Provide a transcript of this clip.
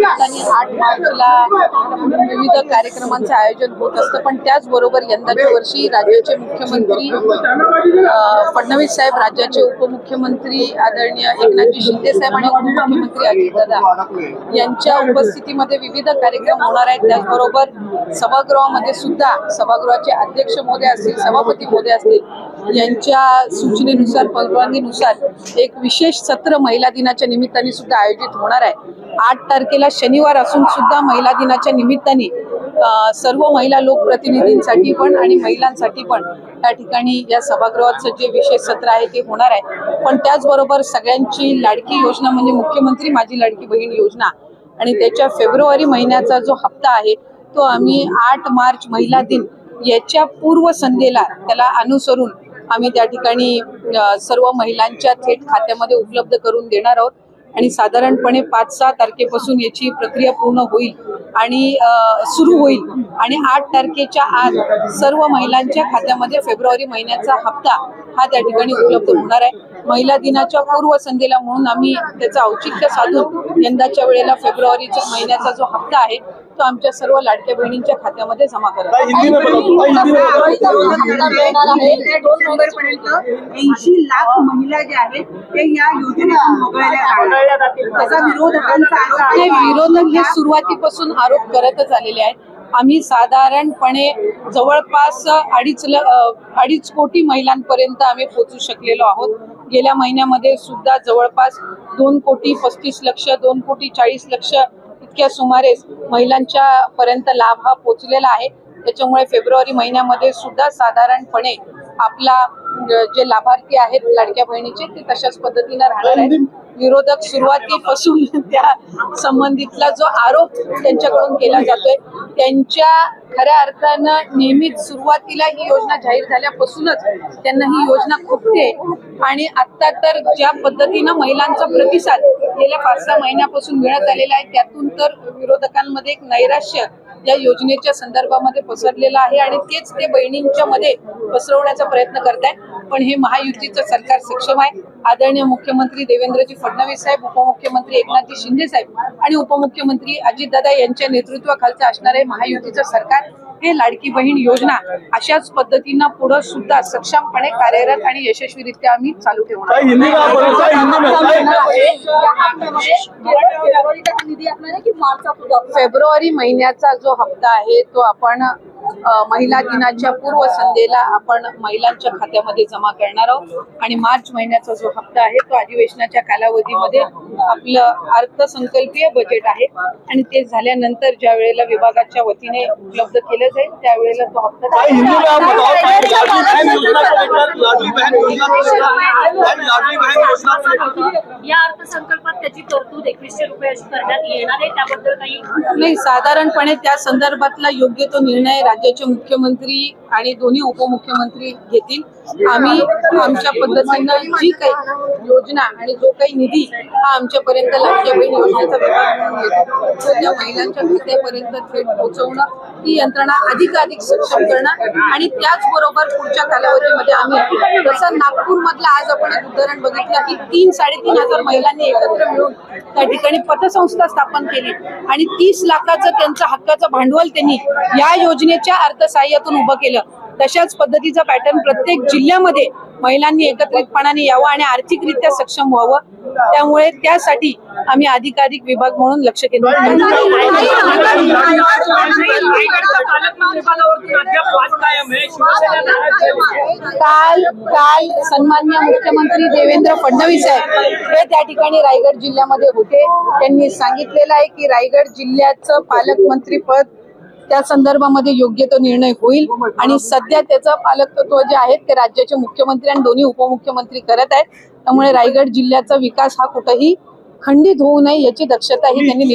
निमित्ताने 8 मार्चला विविध कार्यक्रमांचे आयोजन होत असतं, पण त्याचबरोबर यंदाच्या वर्षी राज्याचे मुख्यमंत्री फडणवीस साहेब, राज्याचे उपमुख्यमंत्री आदरणीय एकनाथजी शिंदे साहेब आणि उपमुख्यमंत्री अजितदादा यांच्या उपस्थितीमध्ये विविध कार्यक्रम होणार आहेत। त्याचबरोबर सभागृहामध्ये सुद्धा सभागृहाचे अध्यक्ष महोदय असतील, सभापती महोदय असतील यांच्या सूचनेनुसार, परवानगीनुसार एक विशेष सत्र महिला दिनाच्या निमित्ताने सुद्धा आयोजित होणार आहे। 8 तारखेला शनिवार असून सुद्धा महिला दिनाच्या निमित्ताने सर्व महिला लोकप्रतिनिधींसाठी पण आणि महिलांसाठी पण त्या ठिकाणी या सभागृहाचं जे विशेष सत्र आहे ते होणार आहे। पण त्याचबरोबर सगळ्यांची लाडकी योजना म्हणजे मुख्यमंत्री माझी लाडकी बहीण योजना आणि त्याच्या फेब्रुवारी महिन्याचा जो हप्ता आहे तो आम्ही 8 मार्च महिला दिन याच्या पूर्वसंध्येला त्याला अनुसरून आम्ही त्या ठिकाणी सर्व महिलांच्या थेट खात्यामध्ये उपलब्ध करून देणार आहोत आणि साधारणपणे 5-6 तारखेपासून याची प्रक्रिया पूर्ण होईल आणि सुरू होईल आणि 8 तारखेच्या आज सर्व महिलांच्या खात्यामध्ये फेब्रुवारी महिन्याचा हप्ता हा त्या ठिकाणी उपलब्ध होणार आहे। महिला दिनाच्या पूर्वसंध्येला म्हणून आम्ही त्याचं औचित्य साधून यंदाच्या वेळेला फेब्रुवारीच्या महिन्याचा जो हप्ता आहे तो आमच्या सर्व लाडक्या बहिणींच्या खात्यामध्ये जमा करत आहे। 80 लाख महिला ज्या आहेत ते या योजनेतून वगळल्या जातील, त्याचा विरोधक हे सुरुवातीपासून आरोप करतच आलेले आहेत। आम्ही साधारणपणे जवळपास 2.5 कोटी महिलांपर्यंत आम्ही पोहोचू शकलेलो आहोत। गेल्या महिन्यामध्ये सुद्धा जवळपास 2,35,00,000 2,40,00,000 इतक्या सुमारे महिलांच्या पर्यंत लाभ हा पोहोचलेला आहे। त्याच्यामुळे फेब्रुवारी महिन्यामध्ये सुद्धा साधारणपणे आपला जे लाभार्थी आहेत लाडक्या बहिणीचे ते तशाच पद्धतीने राहणार आहेत। विरोधक सुरुवातीपासून त्या संबंधितला जो आरोप त्यांच्याकडून केला जातोय त्यांच्या खऱ्या अर्थानं नेहमीच सुरुवातीला ही योजना जाहीर झाल्यापासूनच त्यांना ही योजना खुपते आणि आता तर ज्या पद्धतीनं महिलांचा प्रतिसाद गेल्या 5-6 महिन्यापासून मिळत आलेला आहे त्यातून तर विरोधकांमध्ये एक नैराश्य या योजनेच्या संदर्भामध्ये पसरलेला आहे आणि तेच ते बहिणींच्या मध्ये पसरवण्याचा प्रयत्न करत आहे। पण हे महायुतीचं सरकार सक्षम आहे। आदरणीय मुख्यमंत्री देवेंद्रजी फडणवीस साहेब, उपमुख्यमंत्री एकनाथजी शिंदे साहेब आणि उपमुख्यमंत्री अजितदादा यांच्या नेतृत्वाखालचं असणारे महायुतीचं सरकार हे लाडकी बहीण योजना अशाच पद्धतीनं पुढे सुद्धा सक्षमपणे कार्यरत आणि यशस्वीरित्या आम्ही चालू ठेवणार। फेब्रुवारी महिन्याचा जो हप्ता आहे तो आपण महिला दिनाच्या पूर्वसंध्येला आपण महिलांच्या खात्यामध्ये जमा करणार आहोत आणि मार्च महिन्याचा जो हप्ता आहे तो अधिवेशनाच्या कालावधीमध्ये आपलं अर्थसंकल्पीय बजेट आहे आणि ते झाल्यानंतर ज्या वेळेला विभागाच्या वतीने उपलब्ध केलं जाईल त्यावेळेला तो हप्ता या अर्थसंकल्पात त्याची तरतूद 2100 रुपये अशी करण्यात येणार आहे, त्याबद्दल काही नाही। साधारणपणे त्या संदर्भातला योग्य तो निर्णय राज्याचे मुख्यमंत्री आणि दोन्ही उपमुख्यमंत्री घेतील। आम्ही आमच्या पद्धतीनं जी काही योजना आणि जो काही निधी हा आमच्यापर्यंत लाडक्या बहीण योजनेचा विभाग म्हणून येतो तो त्या महिलांच्या खात्यापर्यंत थेट पोहोचवणं, ती यंत्रणा अधिकाधिक सक्षम करणं आणि त्याचबरोबर पुढच्या कालावधीमध्ये आम्ही जसं नागपूरमधलं आज आपण एक उदाहरण बघितलं की 3-3.5 हजार महिलांनी एकत्र मिळून त्या ठिकाणी पतसंस्था स्थापन केली आणि 30 लाखाचं त्यांचं हक्काचं भांडवल त्यांनी या योजनेच्या अर्थसहाय्यातून उभं केलं। तशाच पद्धतीचा पॅटर्न प्रत्येक जिल्ह्यामध्ये महिलांनी एकत्रितपणाने यावं आणि आर्थिकरित्या सक्षम व्हावं, त्यामुळे त्यासाठी आम्ही अधिकाधिक विभाग म्हणून लक्ष केंद्रित काल सन्माननीय मुख्यमंत्री देवेंद्र फडणवीस साहेब हे त्या ठिकाणी रायगड जिल्ह्यामध्ये होते। त्यांनी सांगितलेलं आहे की रायगड जिल्ह्याचं पालकमंत्री पद त्या संदर्भामध्ये योग्य तो निर्णय होईल आणि सध्या त्याचं पालकत्व जे आहे ते राज्याचे मुख्यमंत्री आणि दोन्ही उपमुख्यमंत्री करत आहेत। त्यामुळे रायगड जिल्ह्याचा विकास हा कुठेही खंडित होऊ नये याची दक्षताही त्यांनी